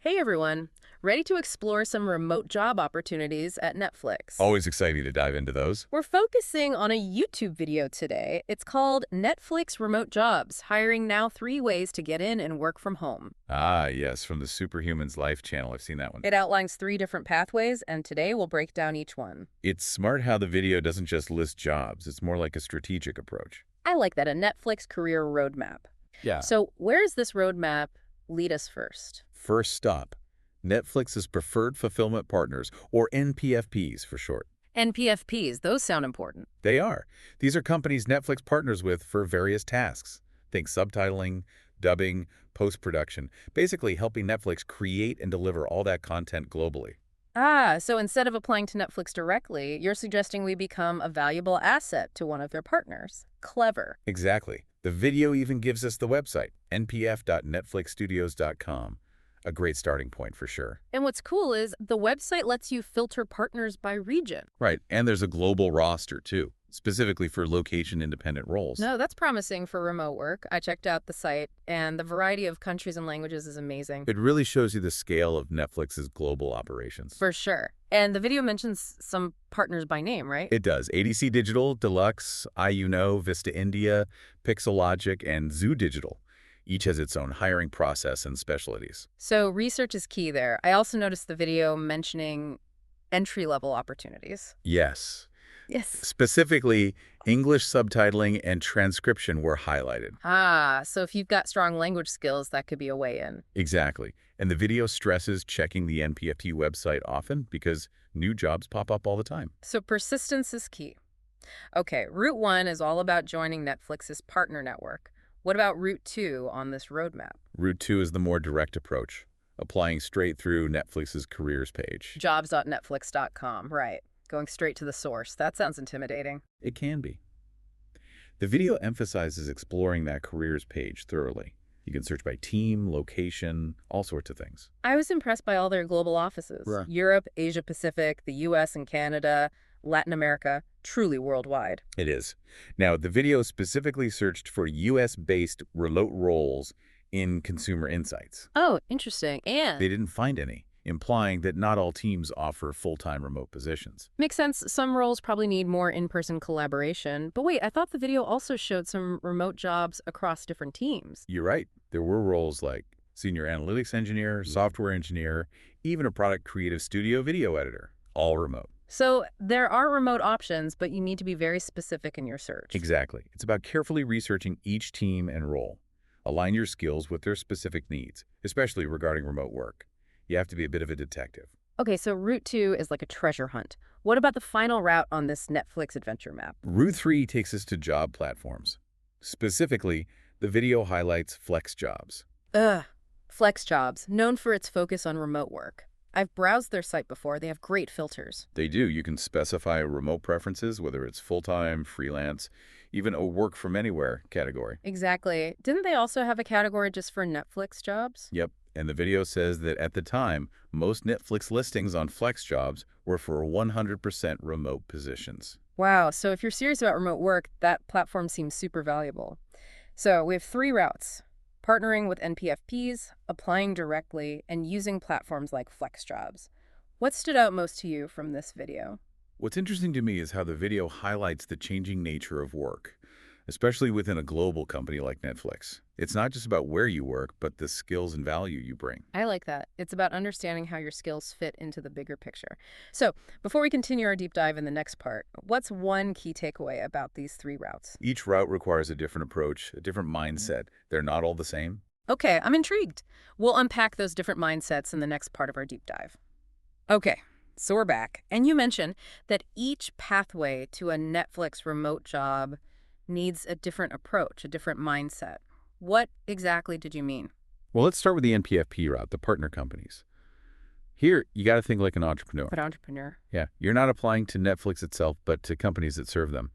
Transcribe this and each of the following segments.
Hey everyone, ready to explore some remote job opportunities at Netflix? Always exciting to dive into those. We're focusing on a YouTube video today. It's called Netflix Remote Jobs, hiring now 3 ways to get in and work from home. Ah, yes, from the SuperHumans Life channel. I've seen that one. It outlines 3 different pathways, and today we'll break down each one. It's smart how the video doesn't just list jobs. It's more like a strategic approach. I like that, a Netflix career roadmap. Yeah. So where does this roadmap lead us first? First stop, Netflix's preferred fulfillment partners, or NPFPs for short. NPFPs, those sound important. They are. These are companies Netflix partners with for various tasks. Think subtitling, dubbing, post-production, basically helping Netflix create and deliver all that content globally. Ah, so instead of applying to Netflix directly, you're suggesting we become a valuable asset to one of their partners. Clever. Exactly. The video even gives us the website, npf.netflixstudios.com. A great starting point for sure. And what's cool is the website lets you filter partners by region. Right, and there's a global roster too, specifically for location-independent roles. No, that's promising for remote work. I checked out the site, and the variety of countries and languages is amazing. It really shows you the scale of Netflix's global operations. For sure. And the video mentions some partners by name, right? It does. ADC Digital, Deluxe, IUNO, Vista India, Pixelogic, and Zoo Digital. Each has its own hiring process and specialties. So research is key there. I also noticed the video mentioning entry-level opportunities. Yes. Yes. Specifically, English subtitling and transcription were highlighted. Ah, so if you've got strong language skills, that could be a way in. Exactly. And the video stresses checking the NPFT website often because new jobs pop up all the time. So persistence is key. Okay, Route 1 is all about joining Netflix's partner network. What about Route 2 on this roadmap? Route 2 is the more direct approach, applying straight through Netflix's careers page. Jobs.netflix.com, right. Going straight to the source. That sounds intimidating. It can be. The video emphasizes exploring that careers page thoroughly. You can search by team, location, all sorts of things. I was impressed by all their global offices. Right. Europe, Asia Pacific, the US and Canada, Latin America, truly worldwide. It is. Now, the video specifically searched for US-based remote roles in consumer insights. Oh, interesting. And They didn't find any, implying that not all teams offer full-time remote positions. makes sense. Some roles probably need more in-person collaboration. But wait, I thought the video also showed some remote jobs across different teams. You're right. There were roles like senior analytics engineer, software engineer, even a product creative studio video editor, all remote. So there are remote options, but you need to be very specific in your search. Exactly. It's about carefully researching each team and role. Align your skills with their specific needs, especially regarding remote work. You have to be a bit of a detective. Okay, so Route 2 is like a treasure hunt. What about the final route on this Netflix adventure map? Route 3 takes us to job platforms. Specifically, the video highlights FlexJobs. Ugh. FlexJobs, known for its focus on remote work. I've browsed their site before. They have great filters. They do. You can specify remote preferences, whether it's full-time, freelance, even a work from anywhere category. Exactly. Didn't they also have a category just for Netflix jobs? Yep. And the video says that at the time, most Netflix listings on FlexJobs were for 100% remote positions. Wow, so if you're serious about remote work, that platform seems super valuable. So we have 3 routes: partnering with NPFPs, applying directly, and using platforms like FlexJobs. What stood out most to you from this video? What's interesting to me is how the video highlights the changing nature of work, especially within a global company like Netflix. It's not just about where you work, but the skills and value you bring. I like that. It's about understanding how your skills fit into the bigger picture. So before we continue our deep dive in the next part, what's one key takeaway about these 3 routes? Each route requires a different approach, a different mindset. They're not all the same. Okay, I'm intrigued. We'll unpack those different mindsets in the next part of our deep dive. Okay, so we're back. And you mentioned that each pathway to a Netflix remote job needs a different approach, a different mindset. What exactly did you mean? Well, let's start with the NPFP route, the partner companies. Here, you got to think like an entrepreneur. An entrepreneur. Yeah, you're not applying to Netflix itself, but to companies that serve them.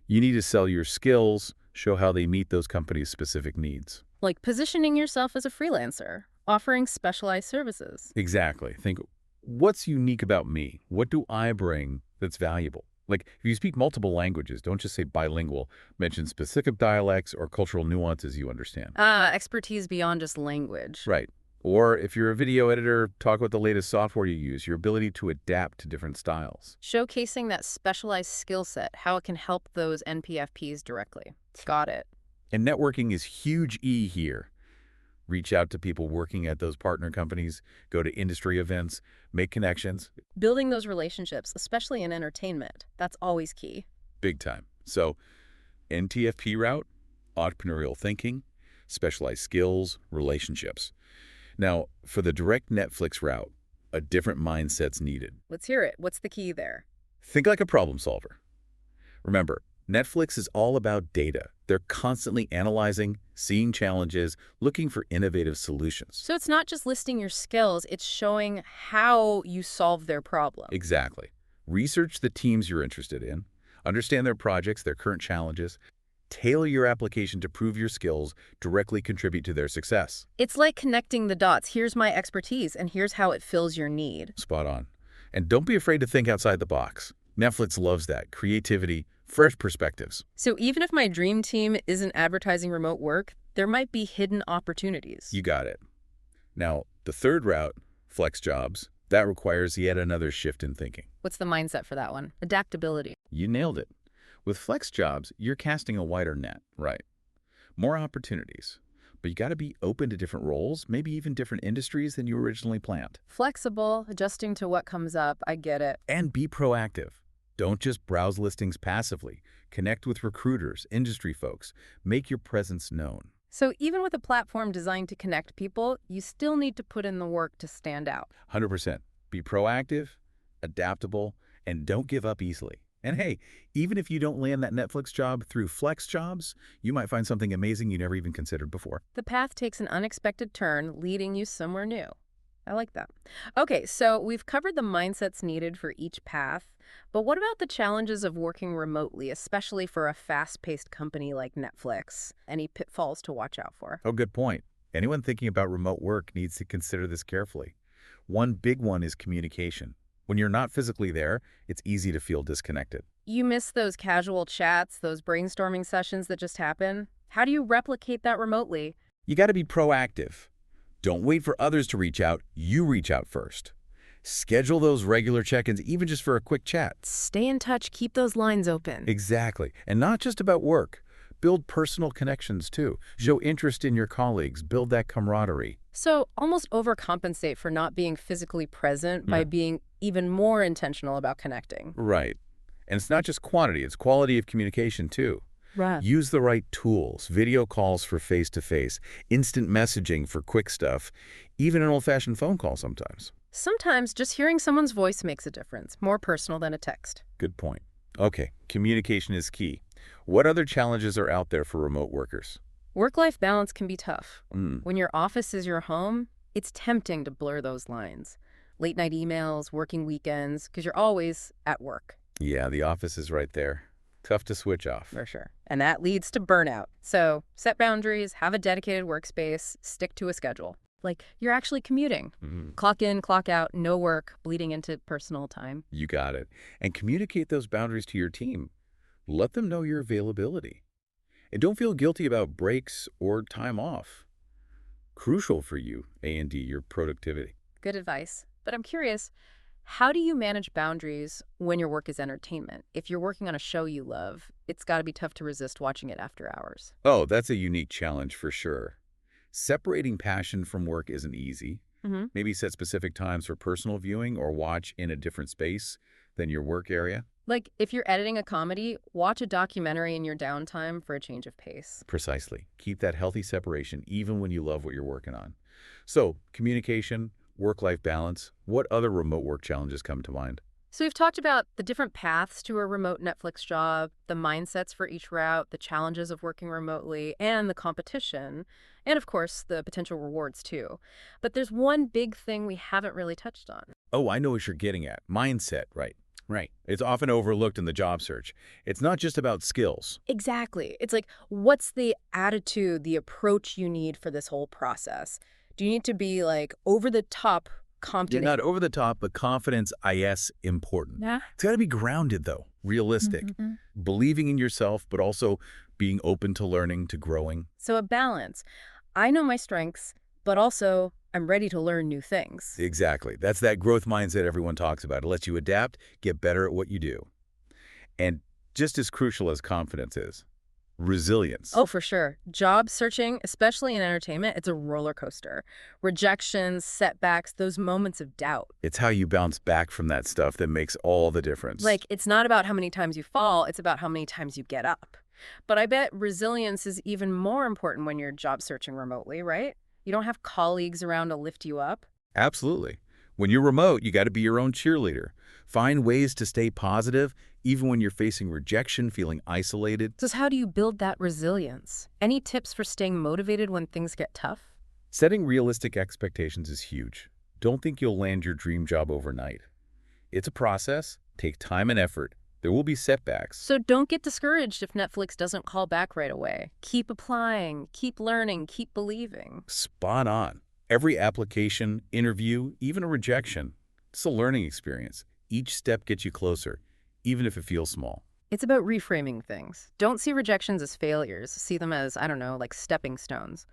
You need to sell your skills, show how they meet those companies' specific needs. Like positioning yourself as a freelancer, offering specialized services. Exactly. Think, what's unique about me? What do I bring that's valuable? Like, if you speak multiple languages, don't just say bilingual. Mention specific dialects or cultural nuances you understand. Expertise beyond just language. Right. Or if you're a video editor, talk about the latest software you use, your ability to adapt to different styles. Showcasing that specialized skill set, how it can help those NPFPs directly. Got it. And networking is huge E here. Reach out to people working at those partner companies, go to industry events, make connections. Building those relationships, especially in entertainment, that's always key. Big time. So, NTFP route, entrepreneurial thinking, specialized skills, relationships. Now, for the direct Netflix route, a different mindset's needed. Let's hear it. What's the key there? Think like a problem solver. Remember, Netflix is all about data. They're constantly analyzing, seeing challenges, looking for innovative solutions. So it's not just listing your skills, it's showing how you solve their problem. Exactly. Research the teams you're interested in, understand their projects, their current challenges, tailor your application to prove your skills, directly contribute to their success. It's like connecting the dots. Here's my expertise, and here's how it fills your need. Spot on. And don't be afraid to think outside the box. Netflix loves that. Creativity, fresh perspectives. So even if my dream team isn't advertising remote work, there might be hidden opportunities. You got it. Now, the third route, FlexJobs, that requires yet another shift in thinking. What's the mindset for that one? Adaptability. You nailed it. With FlexJobs, you're casting a wider net, right? More opportunities. But you got to be open to different roles, maybe even different industries than you originally planned. Flexible, adjusting to what comes up. I get it. And be proactive. Don't just browse listings passively. Connect with recruiters, industry folks. Make your presence known. So even with a platform designed to connect people, you still need to put in the work to stand out. 100%. Be proactive, adaptable, and don't give up easily. And hey, even if you don't land that Netflix job through FlexJobs, you might find something amazing you never even considered before. The path takes an unexpected turn, leading you somewhere new. I like that. Okay, so we've covered the mindsets needed for each path, but what about the challenges of working remotely, especially for a fast-paced company like Netflix? Any pitfalls to watch out for? Oh, good point. Anyone thinking about remote work needs to consider this carefully. One big one is communication. When you're not physically there, it's easy to feel disconnected. You miss those casual chats, those brainstorming sessions that just happen? How do you replicate that remotely? You got to be proactive. Don't wait for others to reach out. You reach out first. Schedule those regular check-ins, even just for a quick chat. Stay in touch, keep those lines open. Exactly. And not just about work. Build personal connections, too. Show interest in your colleagues. Build that camaraderie. So almost overcompensate for not being physically present by being even more intentional about connecting. Right. And it's not just quantity, it's quality of communication, too. Right. Use the right tools, video calls for face-to-face, instant messaging for quick stuff, even an old-fashioned phone call sometimes. Sometimes just hearing someone's voice makes a difference, more personal than a text. Good point. Okay, communication is key. What other challenges are out there for remote workers? Work-life balance can be tough. When your office is your home, it's tempting to blur those lines. Late-night emails, working weekends, because you're always at work. Yeah, the office is right there. Tough to switch off. For sure. And that leads to burnout. So set boundaries, have a dedicated workspace, stick to a schedule. Like you're actually commuting. Clock in, clock out, no work, bleeding into personal time. You got it. And communicate those boundaries to your team. Let them know your availability. And don't feel guilty about breaks or time off. Crucial for you, A&D, your productivity. Good advice. But I'm curious, how do you manage boundaries when your work is entertainment? If you're working on a show you love, it's got to be tough to resist watching it after hours. Oh, that's a unique challenge for sure. Separating passion from work isn't easy. Maybe set specific times for personal viewing or watch in a different space than your work area. Like if you're editing a comedy, watch a documentary in your downtime for a change of pace. Precisely. Keep that healthy separation even when you love what you're working on. So, communication, work-life balance, what other remote work challenges come to mind? So we've talked about the different paths to a remote Netflix job, the mindsets for each route, the challenges of working remotely, and the competition, and of course, the potential rewards too. But there's one big thing we haven't really touched on. Oh, I know what you're getting at. Mindset, right. Right. It's often overlooked in the job search. It's not just about skills. Exactly. It's like, what's the attitude, the approach you need for this whole process? Do you need to be like over the top confident? You're not over the top, but confidence, IS, important. Yeah. It's got to be grounded, though, realistic. Believing in yourself, but also being open to learning, to growing. So a balance. I know my strengths, but also I'm ready to learn new things. Exactly. That's that growth mindset everyone talks about. It lets you adapt, get better at what you do. And just as crucial as confidence is, resilience. Oh, for sure. Job searching, especially in entertainment, it's a roller coaster. Rejections, setbacks, those moments of doubt. It's how you bounce back from that stuff that makes all the difference. Like, it's not about how many times you fall, it's about how many times you get up. But I bet resilience is even more important when you're job searching remotely, right? You don't have colleagues around to lift you up. Absolutely. When you're remote, you got to be your own cheerleader. Find ways to stay positive, even when you're facing rejection, feeling isolated. So how do you build that resilience? Any tips for staying motivated when things get tough? Setting realistic expectations is huge. Don't think you'll land your dream job overnight. It's a process. Take time and effort. There will be setbacks. So don't get discouraged if Netflix doesn't call back right away. Keep applying, keep learning, keep believing. Spot on. Every application, interview, even a rejection, it's a learning experience. Each step gets you closer, even if it feels small. It's about reframing things. Don't see rejections as failures. See them as, I don't know, like stepping stones.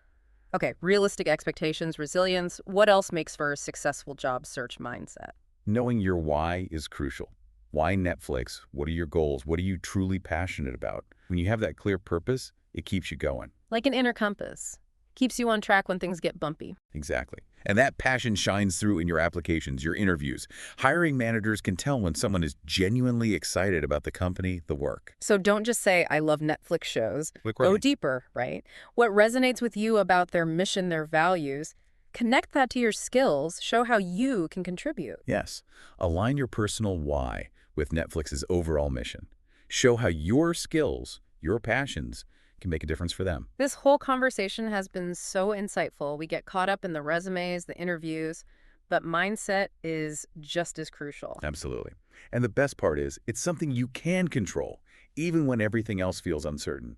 Okay, realistic expectations, resilience. What else makes for a successful job search mindset? Knowing your why is crucial. Why Netflix? What are your goals? What are you truly passionate about? When you have that clear purpose, it keeps you going. Like an inner compass. Keeps you on track when things get bumpy. Exactly. And that passion shines through in your applications, your interviews. Hiring managers can tell when someone is genuinely excited about the company, the work. So don't just say, I love Netflix shows. Click Go right. deeper, right? What resonates with you about their mission, their values, connect that to your skills, show how you can contribute. Yes. Align your personal why with Netflix's overall mission. Show how your skills, your passions, can make a difference for them. This whole conversation has been so insightful. We get caught up in the resumes, the interviews, but mindset is just as crucial. Absolutely. And the best part is, it's something you can control, even when everything else feels uncertain.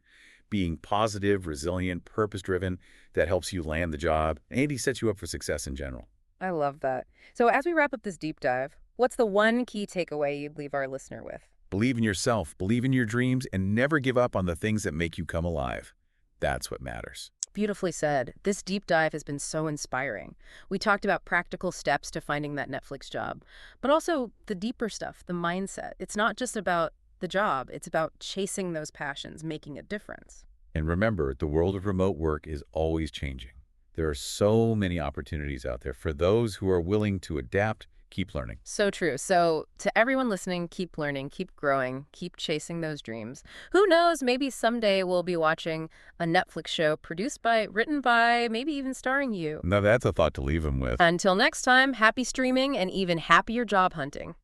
Being positive, resilient, purpose-driven, that helps you land the job, and he sets you up for success in general. I love that. So as we wrap up this deep dive, what's the one key takeaway you'd leave our listener with? Believe in yourself, believe in your dreams, and never give up on the things that make you come alive. That's what matters. Beautifully said. This deep dive has been so inspiring. We talked about practical steps to finding that Netflix job, but also the deeper stuff, the mindset. It's not just about the job, it's about chasing those passions, making a difference. And remember, the world of remote work is always changing. There are so many opportunities out there for those who are willing to adapt, keep learning. So true. So to everyone listening, keep learning, keep growing, keep chasing those dreams. Who knows, maybe someday we'll be watching a Netflix show produced by, written by, maybe even starring you. Now that's a thought to leave them with. Until next time, happy streaming and even happier job hunting.